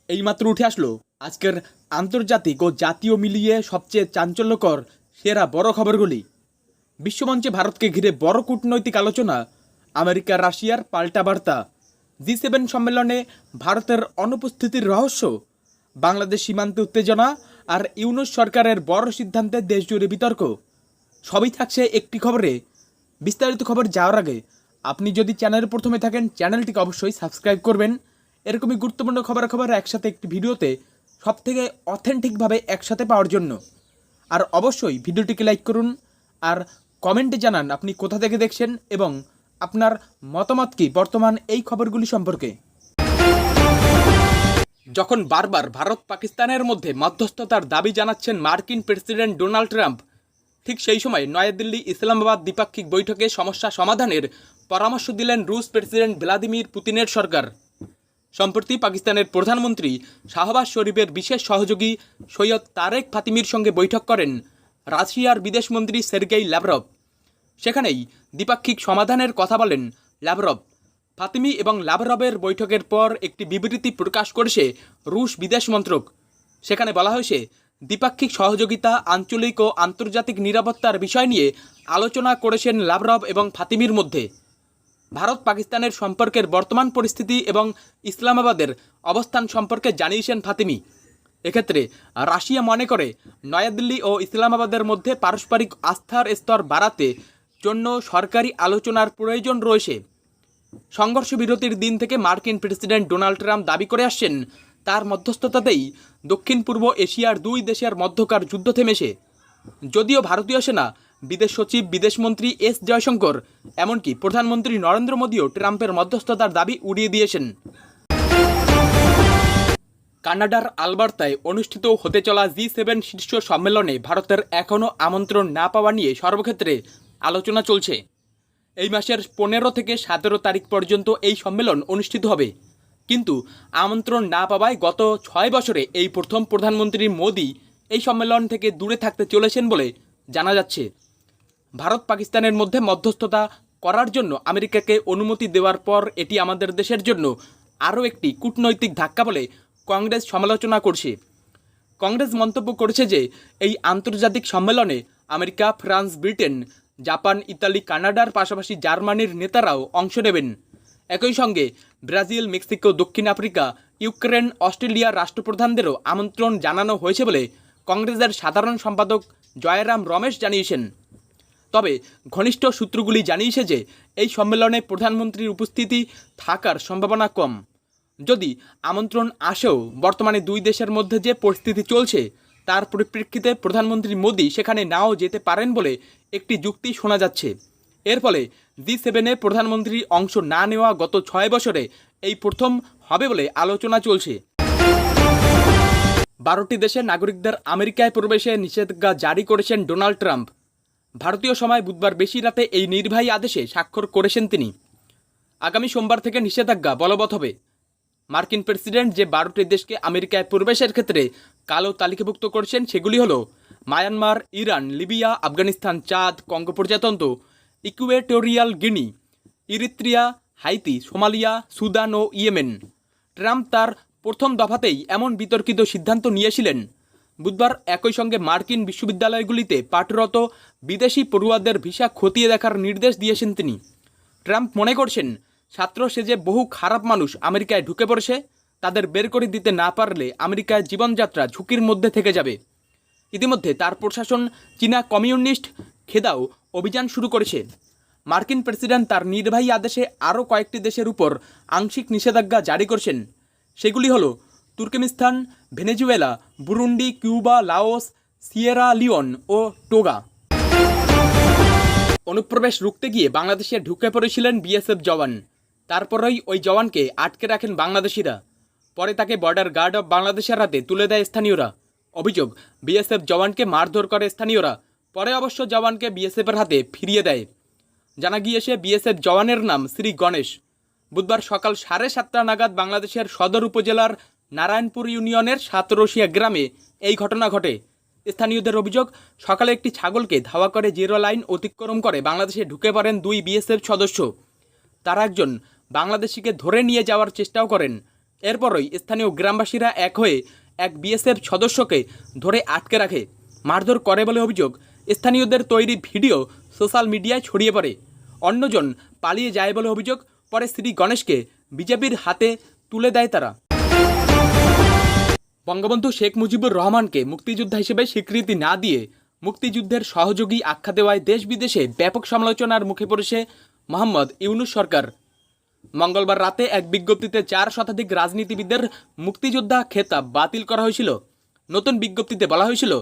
এইমাত্র উঠে আসলো আজকের আন্তর্জাতিক ও জাতীয় মিলিয়ে সবচেয়ে চাঞ্চল্যকর সেরা বড় খবরগুলি। বিশ্বমঞ্চে ভারতকে ঘিরে বড় কূটনৈতিক আলোচনা, আমেরিকা রাশিয়ার পাল্টা বার্তা, G7 সম্মেলনে ভারতের অনুপস্থিতির রহস্য, বাংলাদেশ সীমান্তে উত্তেজনা আর ইউনূস সরকারের বড় সিদ্ধান্তে দেশজুড়ে বিতর্ক। সবই থাকছে একটি খবরে। বিস্তারিত খবর যাওয়ার আগে আপনি যদি চ্যানেলে প্রথমে থাকেন, চ্যানেলটিকে অবশ্যই সাবস্ক্রাইব করবেন। এরকমই গুরুত্বপূর্ণ খবর একসাথে একটি ভিডিওতে সবথেকে অথেন্টিকভাবে একসাথে পাওয়ার জন্য। আর অবশ্যই ভিডিওটিকে লাইক করুন আর কমেন্টে জানান আপনি কোথা থেকে দেখছেন এবং আপনার মতামত কি বর্তমান এই খবরগুলি সম্পর্কে। যখন বারবার ভারত পাকিস্তানের মধ্যে মধ্যস্থতার দাবি জানাচ্ছেন মার্কিন প্রেসিডেন্ট ডোনাল্ড ট্রাম্প, ঠিক সেই সময় নয়াদিল্লি ইসলামাবাদ দ্বিপাক্ষিক বৈঠকে সমস্যা সমাধানের পরামর্শ দিলেন রুশ প্রেসিডেন্ট ভ্লাদিমির পুতিনের সরকার। সম্প্রতি পাকিস্তানের প্রধানমন্ত্রী শাহবাজ শরীফের বিশেষ সহযোগী সৈয়দ তারেক ফাতিমির সঙ্গে বৈঠক করেন রাশিয়ার বিদেশমন্ত্রী সের্গেই ল্যাভরভ। সেখানেই দ্বিপাক্ষিক সমাধানের কথা বলেন ল্যাভরভ। ফাতিমি এবং ল্যাভরভের বৈঠকের পর একটি বিবৃতি প্রকাশ করেছে রুশ বিদেশ মন্ত্রক। সেখানে বলা হয়েছে, দ্বিপাক্ষিক সহযোগিতা, আঞ্চলিক ও আন্তর্জাতিক নিরাপত্তার বিষয় নিয়ে আলোচনা করেছেন ল্যাভরভ এবং ফাতিমির মধ্যে। ভারত পাকিস্তানের সম্পর্কের বর্তমান পরিস্থিতি এবং ইসলামাবাদের অবস্থান সম্পর্কে জানিয়েছেন ফাতিমি। এক্ষেত্রে রাশিয়া মনে করে নয়াদিল্লি ও ইসলামাবাদের মধ্যে পারস্পরিক আস্থার স্তর বাড়াতে জন্য সরকারি আলোচনার প্রয়োজন রয়েছে। সংঘর্ষ বিরতির দিন থেকে মার্কিন প্রেসিডেন্ট ডোনাল্ড ট্রাম্প দাবি করে আসছেন, তার মধ্যস্থতাতেই দক্ষিণ পূর্ব এশিয়ার দুই দেশের মধ্যকার যুদ্ধ থেমেছে। যদিও ভারতীয় সেনা, বিদেশ সচিব, বিদেশমন্ত্রী এস জয়শঙ্কর, এমনকি প্রধানমন্ত্রী নরেন্দ্র মোদীও ট্রাম্পের মধ্যস্থতার দাবি উড়িয়ে দিয়েছেন। কানাডার আলবার্তায় অনুষ্ঠিত হতে চলা G7 শীর্ষ সম্মেলনে ভারতের এখনও আমন্ত্রণ না পাওয়া নিয়ে সর্বক্ষেত্রে আলোচনা চলছে। এই মাসের 15 থেকে 17 তারিখ পর্যন্ত এই সম্মেলন অনুষ্ঠিত হবে। কিন্তু আমন্ত্রণ না পাওয়ায় গত 6 বছরে এই প্রথম প্রধানমন্ত্রী মোদী এই সম্মেলন থেকে দূরে থাকতে চলেছেন বলে জানা যাচ্ছে। ভারত পাকিস্তানের মধ্যে মধ্যস্থতা করার জন্য আমেরিকাকে অনুমতি দেওয়ার পর এটি আমাদের দেশের জন্য আরও একটি কূটনৈতিক ধাক্কা বলে কংগ্রেস সমালোচনা করছে। কংগ্রেস মন্তব্য করেছে যে এই আন্তর্জাতিক সম্মেলনে America, France, Britain, Japan, Italy, কানাডার পাশাপাশি জার্মানির নেতারাও অংশ নেবেন। একই সঙ্গে ব্রাজিল, মেক্সিকো, দক্ষিণ আফ্রিকা, ইউক্রেন, অস্ট্রেলিয়ার রাষ্ট্রপ্রধানদেরও আমন্ত্রণ জানানো হয়েছে বলে কংগ্রেসের সাধারণ সম্পাদক জয়রাম রমেশ জানিয়েছেন। তবে ঘনিষ্ঠ সূত্রগুলি জানিয়েছে যে এই সম্মেলনে প্রধানমন্ত্রীর উপস্থিতি থাকার সম্ভাবনা কম। যদি আমন্ত্রণ আসেও বর্তমানে দুই দেশের মধ্যে যে পরিস্থিতি চলছে তার পরিপ্রেক্ষিতে প্রধানমন্ত্রী মোদী সেখানে নাও যেতে পারেন বলে একটি যুক্তি শোনা যাচ্ছে। এর ফলে G7 প্রধানমন্ত্রী অংশ না নেওয়া গত 6 বছরে এই প্রথম হবে বলে আলোচনা চলছে। 12টি দেশের নাগরিকদের আমেরিকায় প্রবেশে নিষেধাজ্ঞা জারি করেছেন ডোনাল্ড ট্রাম্প। ভারতীয় সময় বুধবার বেশি রাতে এই নির্বাহী আদেশে স্বাক্ষর করেছেন তিনি। আগামী সোমবার থেকে নিষেধাজ্ঞা বলবৎ হবে। মার্কিন প্রেসিডেন্ট যে 12টি দেশকে আমেরিকায় প্রবেশের ক্ষেত্রে কালো তালিকাভুক্ত করেছেন সেগুলি হলো Myanmar, Iran, Libya, Afghanistan, Chad, Congo প্রজাতন্ত্র, Equatorial Guinea, Eritrea, Haiti, Somalia, Sudan ও ইয়েমেন। ট্রাম্প তার প্রথম দফাতেই এমন বিতর্কিত সিদ্ধান্ত নিয়েছিলেন। বুধবার একই সঙ্গে মার্কিন বিশ্ববিদ্যালয়গুলিতে পাঠরত বিদেশি পড়ুয়াদের ভিসা খতিয়ে দেখার নির্দেশ দিয়েছেন তিনি। ট্রাম্প মনে করছেন, ছাত্র সেজে বহু খারাপ মানুষ আমেরিকায় ঢুকে পড়েছে, তাদের বের করে দিতে না পারলে আমেরিকায় জীবনযাত্রা ঝুঁকির মধ্যে থেকে যাবে। ইতিমধ্যে তার প্রশাসন চীনা কমিউনিস্ট খেদাও অভিযান শুরু করেছে। মার্কিন প্রেসিডেন্ট তার নির্বাহী আদেশে আরও কয়েকটি দেশের উপর আংশিক নিষেধাজ্ঞা জারি করছেন। সেগুলি হলো Turkmenistan, Venezuela, Burundi, Cuba, Laos, Sierra Leone ও টোগা। অনুপ্রবেশ রুখতে গিয়ে বাংলাদেশে ঢুকে পড়েছিলেন বিএসএফ জওয়ান। তারপরেই ওই জওয়ানকে আটকে রাখেন বাংলাদেশিরা। পরে তাকে বর্ডার গার্ড অব বাংলাদেশের হাতে তুলে দেয় স্থানীয়রা। অভিযোগ, বিএসএফ জওয়ানকে মারধর করে স্থানীয়রা। পরে অবশ্য জওয়ানকে বিএসএফের হাতে ফিরিয়ে দেয়। জানা গিয়েছে বিএসএফ জওয়ানের নাম শ্রী গণেশ। বুধবার সকাল 7:30 নাগাদ বাংলাদেশের সদর উপজেলার নারায়ণপুর ইউনিয়নের সাতরসিয়া গ্রামে এই ঘটনা ঘটে। স্থানীয়দের অভিযোগ, সকালে একটি ছাগলকে ধাওয়া করে জিরো লাইন অতিক্রম করে বাংলাদেশে ঢুকে পড়েন দুই বিএসএফ সদস্য। তারা একজন বাংলাদেশিকে ধরে নিয়ে যাওয়ার চেষ্টাও করেন। এরপরই স্থানীয় গ্রামবাসীরা এক হয়ে এক বিএসএফ সদস্যকে ধরে আটকে রাখে, মারধর করে বলে অভিযোগ। স্থানীয়দের তৈরি ভিডিও সোশ্যাল মিডিয়ায় ছড়িয়ে পড়ে। অন্যজন পালিয়ে যায় বলে অভিযোগ। পরে শ্রী গণেশকে বিজেপির হাতে তুলে দেয় তারা। বঙ্গবন্ধু শেখ মুজিবুর রহমানকে মুক্তিযোদ্ধা হিসেবে স্বীকৃতি না দিয়ে মুক্তিযুদ্ধের সহযোগী আখ্যা দেওয়ায় দেশ বিদেশে ব্যাপক সমালোচনার মুখে পড়েছে মোহাম্মদ ইউনূস সরকার। মঙ্গলবার রাতে এক বিজ্ঞপ্তিতে 4 শতাধিক রাজনীতিবিদদের মুক্তিযোদ্ধা খেতাব বাতিল করা হয়েছিল। নতুন বিজ্ঞপ্তিতে বলা হয়েছিল,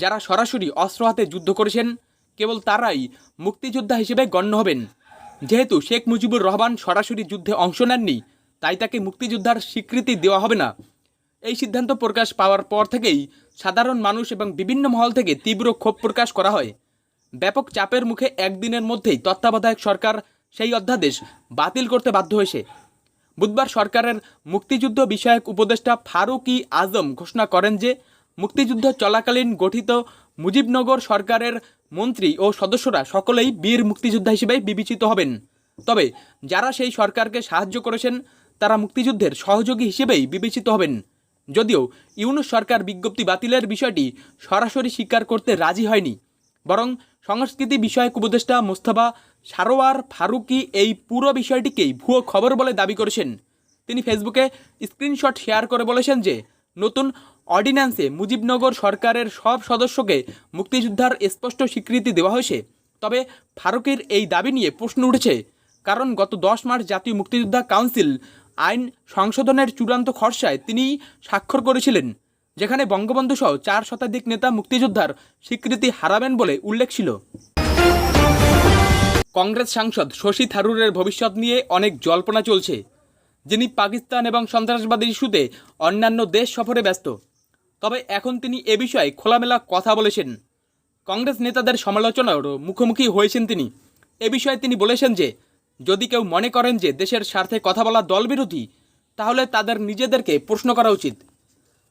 যারা সরাসরি অস্ত্র হাতে যুদ্ধ করেছেন কেবল তারাই মুক্তিযোদ্ধা হিসেবে গণ্য হবেন। যেহেতু শেখ মুজিবুর রহমান সরাসরি যুদ্ধে অংশ নেননি, তাই তাকে মুক্তিযোদ্ধার স্বীকৃতি দেওয়া হবে না। এই সিদ্ধান্ত প্রকাশ পাওয়ার পর থেকেই সাধারণ মানুষ এবং বিভিন্ন মহল থেকে তীব্র ক্ষোভ প্রকাশ করা হয়। ব্যাপক চাপের মুখে একদিনের মধ্যেই তত্ত্বাবধায়ক সরকার সেই অধ্যাদেশ বাতিল করতে বাধ্য হয়েছে। বুধবার সরকারের মুক্তিযুদ্ধ বিষয়ক উপদেষ্টা ফারুক-ই আজম ঘোষণা করেন যে মুক্তিযুদ্ধ চলাকালীন গঠিত মুজিবনগর সরকারের মন্ত্রী ও সদস্যরা সকলেই বীর মুক্তিযোদ্ধা হিসেবে বিবেচিত হবেন। তবে যারা সেই সরকারকে সাহায্য করেছেন তারা মুক্তিযুদ্ধের সহযোগী হিসেবেই বিবেচিত হবেন। যদিও ইউনূস সরকার বিজ্ঞপ্তি বাতিলের বিষয়টি সরাসরি স্বীকার করতে রাজি হয়নি, বরং সংস্কৃতি বিষয়ক উপদেষ্টা মোস্তফা সারোয়ার ফারুকী এই পুরো বিষয়টিকেই ভুয়ো খবর বলে দাবি করেছেন। তিনি ফেসবুকে স্ক্রিনশট শেয়ার করে বলেছেন যে নতুন অর্ডিন্যান্সে মুজিবনগর সরকারের সব সদস্যকে মুক্তিযোদ্ধার স্পষ্ট স্বীকৃতি দেওয়া হয়েছে। তবে ফারুকের এই দাবি নিয়ে প্রশ্ন উঠেছে, কারণ গত 10 মার্চ জাতীয় মুক্তিযোদ্ধা কাউন্সিল আইন সংশোধনের চূড়ান্ত খসড়ায় তিনি স্বাক্ষর করেছিলেন, যেখানে বঙ্গবন্ধু সহ 4 শতাধিক নেতা মুক্তিযোদ্ধার স্বীকৃতি হারাবেন বলে উল্লেখ ছিল। কংগ্রেস সাংসদ শশী থারুরের ভবিষ্যৎ নিয়ে অনেক জল্পনা চলছে। যিনি পাকিস্তান এবং সন্ত্রাসবাদী ইস্যুতে অন্যান্য দেশ সফরে ব্যস্ত। তবে এখন তিনি এ বিষয়ে খোলামেলা কথা বলেছেন। কংগ্রেস নেতাদের সমালোচনারও মুখোমুখি হয়েছেন তিনি। এ বিষয়ে তিনি বলেছেন যে যদি কেউ মনে করেন যে দেশের স্বার্থে কথা বলা দলবিরোধী, তাহলে তাদের নিজেদেরকে প্রশ্ন করা উচিত।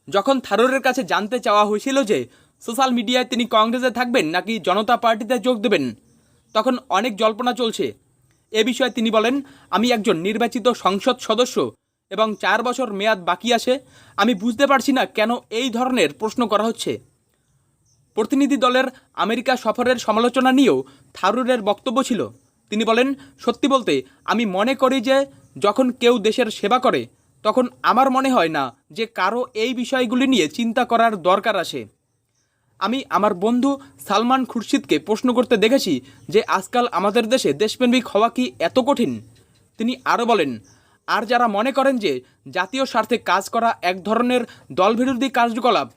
যখন থারুরের কাছে জানতে চাওয়া হয়েছিল যে সোশ্যাল মিডিয়ায় তিনি কংগ্রেসে থাকবেন নাকি জনতা পার্টিতে যোগ দেবেন, তখন অনেক জল্পনা চলছে। এ বিষয়ে তিনি বলেন, আমি একজন নির্বাচিত সংসদ সদস্য এবং 4 বছর মেয়াদ বাকি আছে। আমি বুঝতে পারছি না কেন এই ধরনের প্রশ্ন করা হচ্ছে। প্রতিনিধি দলের আমেরিকা সফরের সমালোচনা নিয়েও থারুরের বক্তব্য ছিল। তিনি বলেন, সত্যি বলতে আমি মনে করি যে যখন কেউ দেশের সেবা করে তখন আমার মনে হয় না যে কারো এই বিষয়গুলি নিয়ে চিন্তা করার দরকার আছে। আমি আমার বন্ধু সালমান খুরশিদকে প্রশ্ন করতে দেখেছি যে আজকাল আমাদের দেশে দেশপ্রেমিক হওয়া কি এত কঠিন। তিনি আরও বলেন, আর যারা মনে করেন যে জাতীয় স্বার্থে কাজ করা এক ধরনের দলবিরোধী কার্যকলাপ,